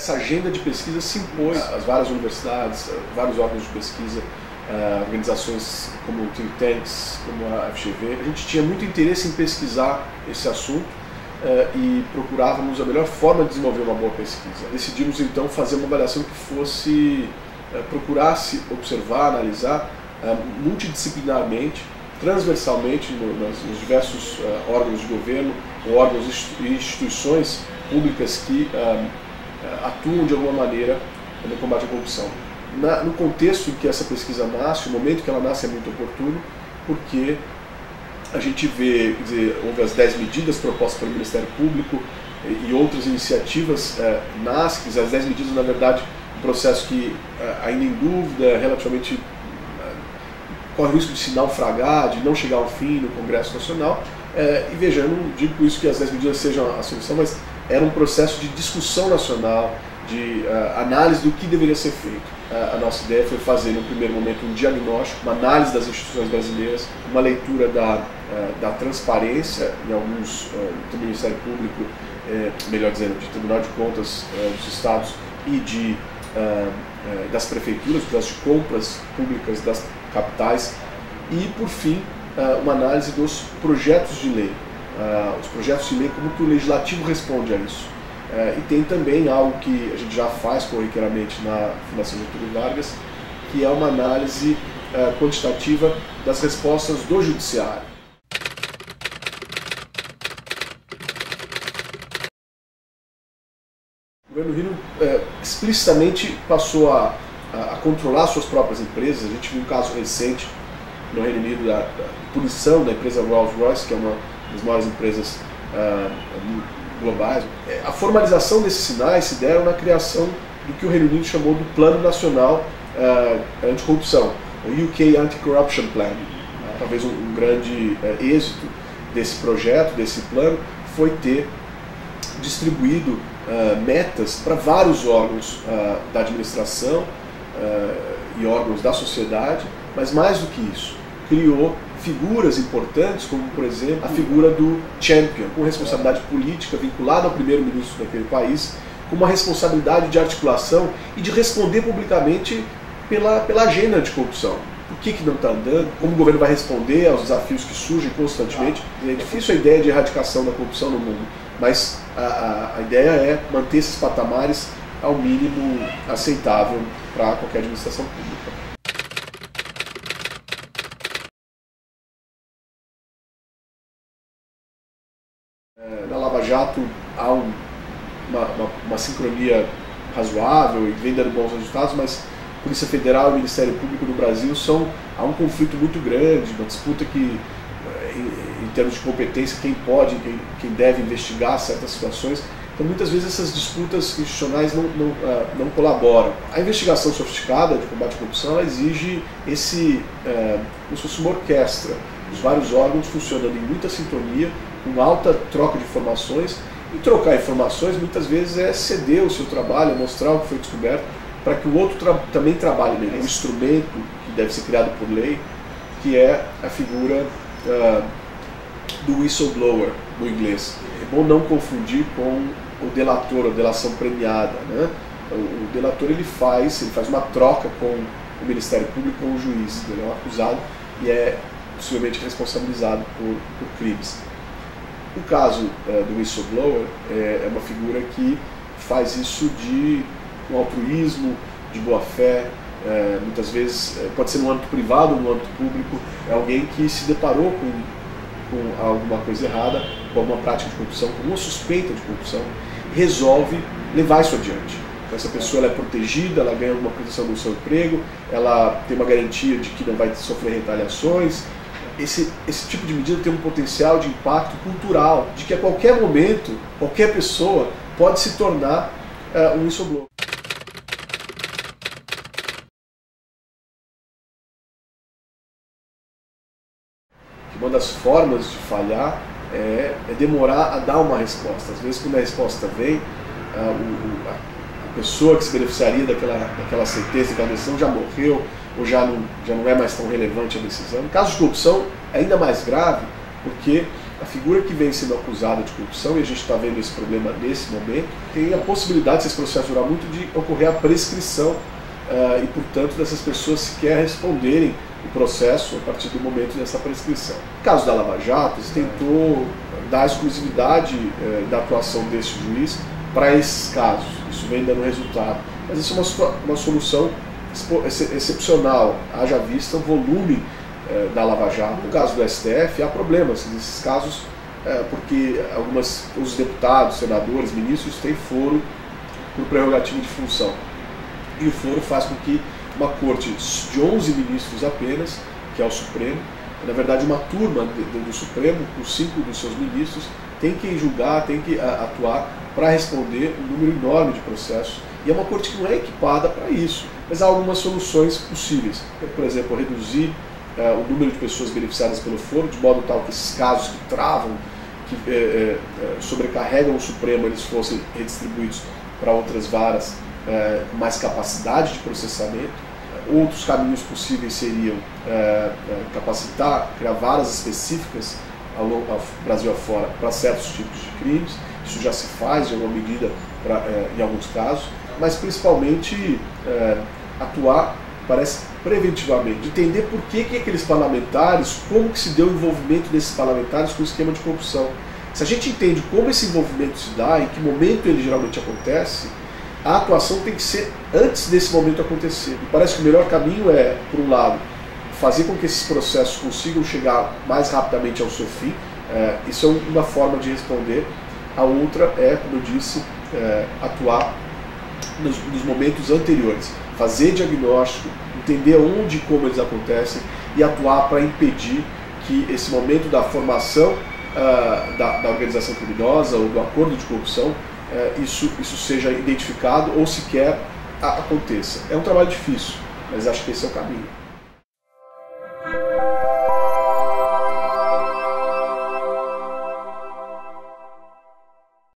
essa agenda de pesquisa se impôs às várias universidades, vários órgãos de pesquisa, organizações como o Think Tanks, como a FGV. A gente tinha muito interesse em pesquisar esse assunto e procurávamos a melhor forma de desenvolver uma boa pesquisa. Decidimos então fazer uma avaliação que procurasse observar, analisar multidisciplinarmente, transversalmente nos diversos órgãos de governo, órgãos e instituições públicas que atuam de alguma maneira no combate à corrupção. No contexto em que essa pesquisa nasce, o momento que ela nasce é muito oportuno, porque a gente vê, quer dizer, houve as 10 medidas propostas pelo Ministério Público e outras iniciativas nascem. As 10 medidas, na verdade, um processo que ainda em dúvida, relativamente corre o risco de se naufragar, de não chegar ao fim no Congresso Nacional. E veja, eu não digo com isso que as 10 medidas sejam a solução, mas era um processo de discussão nacional, de análise do que deveria ser feito. A nossa ideia foi fazer, no primeiro momento, um diagnóstico, uma análise das instituições brasileiras, uma leitura da transparência em alguns, do Ministério Público, melhor dizendo, de Tribunal de Contas dos Estados e das prefeituras, das compras públicas das capitais, e, por fim, uma análise dos projetos de lei. Os projetos de lei, como que o Legislativo responde a isso. E tem também algo que a gente já faz corriqueiramente na Fundação Getúlio Vargas, que é uma análise quantitativa das respostas do Judiciário. O governo Rino explicitamente passou a controlar suas próprias empresas. A gente viu um caso recente no Reino Unido da punição da empresa Rolls-Royce, que é uma das maiores empresas globais. A formalização desses sinais se deram na criação do que o Reino Unido chamou do Plano Nacional Anticorrupção, o UK Anti-Corruption Plan. Talvez um grande êxito desse projeto, desse plano, foi ter distribuído metas para vários órgãos da administração e órgãos da sociedade, mas mais do que isso, criou figuras importantes, como, por exemplo, a figura do champion, com responsabilidade política vinculada ao primeiro-ministro daquele país, com uma responsabilidade de articulação e de responder publicamente pela agenda de corrupção. Por que não está andando? Como o governo vai responder aos desafios que surgem constantemente? É difícil a ideia de erradicação da corrupção no mundo, mas a ideia é manter esses patamares ao mínimo aceitável para qualquer administração pública. Na Lava Jato há uma sincronia razoável e vem dando bons resultados, mas Polícia Federal e Ministério Público no Brasil há um conflito muito grande, uma disputa que, em termos de competência, quem pode, quem deve investigar certas situações. Então, muitas vezes essas disputas institucionais não colaboram. A investigação sofisticada de combate à corrupção ela exige como se fosse uma orquestra. Os vários órgãos funcionando em muita sintonia, com alta troca de informações, e trocar informações muitas vezes é ceder o seu trabalho, é mostrar o que foi descoberto, para que o outro também trabalhe nele. É um instrumento que deve ser criado por lei, que é a figura do whistleblower, no inglês. É bom não confundir com o delator, a delação premiada, né? O delator ele faz uma troca com o Ministério Público, com o juiz, ele é um acusado e é possivelmente responsabilizado por crimes. O caso do whistleblower é uma figura que faz isso de um altruísmo, de boa fé, muitas vezes pode ser no âmbito privado ou no âmbito público, é alguém que se deparou com alguma coisa errada, com alguma prática de corrupção, com uma suspeita de corrupção, resolve levar isso adiante. Então, essa pessoa ela é protegida, ela ganha alguma proteção no seu emprego, ela tem uma garantia de que não vai sofrer retaliações. Esse tipo de medida tem um potencial de impacto cultural, de que a qualquer momento, qualquer pessoa pode se tornar um whistleblower. Uma das formas de falhar é demorar a dar uma resposta. Às vezes, quando a resposta vem, a pessoa que se beneficiaria daquela sentença, daquela decisão já morreu, ou já não é mais tão relevante a decisão. No caso de corrupção, é ainda mais grave, porque a figura que vem sendo acusada de corrupção, e a gente está vendo esse problema nesse momento, tem a possibilidade, se esse processo durar muito, de ocorrer a prescrição e, portanto, dessas pessoas sequer responderem o processo a partir do momento dessa prescrição. No caso da Lava Jato, se tentou dar exclusividade da atuação desse juiz para esses casos. Isso vem dando resultado. Mas isso é uma solução excepcional, haja vista o volume da Lava Jato. No caso do STF, há problemas nesses casos, porque os deputados, senadores, ministros têm foro por prerrogativa de função. E o foro faz com que uma corte de 11 ministros apenas, que é o Supremo, na verdade uma turma do Supremo, com 5 dos seus ministros, tem que julgar, tem que atuar para responder um número enorme de processos. E é uma corte que não é equipada para isso, mas há algumas soluções possíveis. Por exemplo, reduzir o número de pessoas beneficiadas pelo foro, de modo tal que esses casos que travam, que sobrecarregam o Supremo, eles fossem redistribuídos para outras varas com mais capacidade de processamento. Outros caminhos possíveis seriam capacitar, criar varas específicas ao Brasil afora para certos tipos de crimes. Isso já se faz, de alguma medida, em alguns casos, mas principalmente atuar, parece, preventivamente, entender por que aqueles parlamentares, como que se deu o envolvimento desses parlamentares com o esquema de corrupção. Se a gente entende como esse envolvimento se dá, em que momento ele geralmente acontece, a atuação tem que ser antes desse momento acontecer. E parece que o melhor caminho é, por um lado, fazer com que esses processos consigam chegar mais rapidamente ao seu fim. Isso é uma forma de responder. A outra é, como eu disse, atuar nos momentos anteriores, fazer diagnóstico, entender onde e como eles acontecem e atuar para impedir que esse momento da formação da organização criminosa ou do acordo de corrupção, isso seja identificado ou sequer aconteça. É um trabalho difícil, mas acho que esse é o caminho.